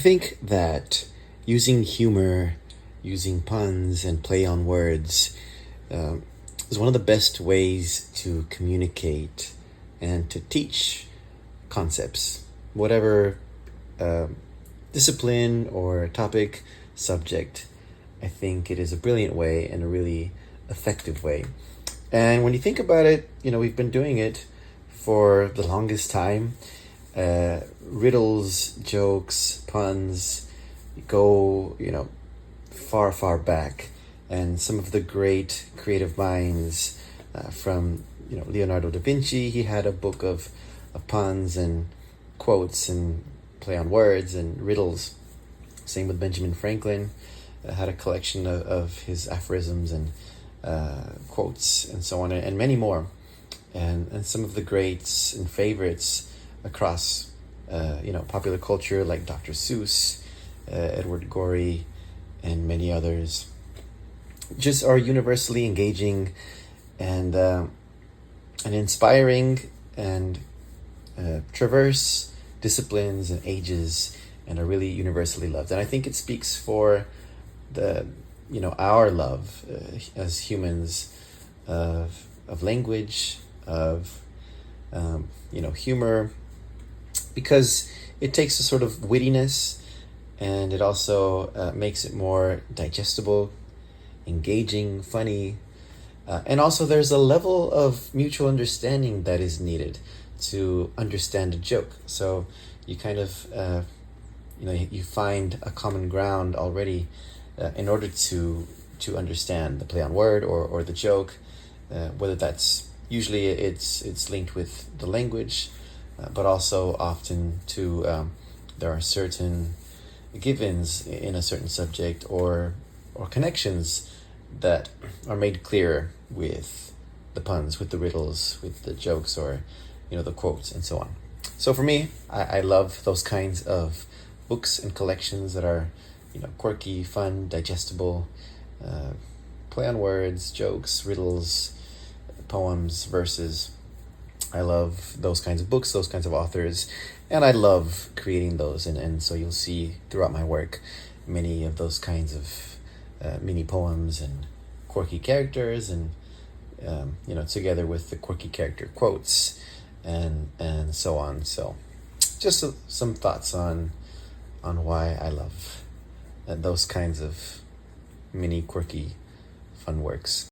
think that using humor, using puns, and play on words um, is one of the best ways to communicate and to teach concepts, whatever um discipline or topic, subject. I think it is a brilliant way and a really effective way. And when you think about it, we've been doing it for the longest time. Riddles, jokes, puns go, far, far back. And some of the great creative minds from, Leonardo da Vinci, he had a book of puns and quotes and play on words and riddles. Same with Benjamin Franklin, had a collection of his aphorisms and quotes and so on, and many more. And some of the greats and favorites across popular culture, like Dr. Seuss, Edward Gorey, and many others, just are universally engaging and inspiring and traverse disciplines and ages and are really universally loved. And I think it speaks for the our love as humans of language, of humor, because it takes a sort of wittiness and it also makes it more digestible, engaging, funny, and also there's a level of mutual understanding that is needed to understand a joke. So you kind of you find a common ground already in order to understand the play on word or the joke, whether that's usually it's linked with the language, but also often to there are certain givens in a certain subject or connections that are made clear with the puns, with the riddles, with the jokes, or the quotes and so on. So for me, I love those kinds of books and collections that are quirky, fun, digestible, play on words, jokes, riddles, poems, verses. I love those kinds of books, those kinds of authors, and I love creating those. And so you'll see throughout my work many of those kinds of mini poems and quirky characters, and together with the quirky character quotes and so on. So just some thoughts on why I love those kinds of mini quirky fun works.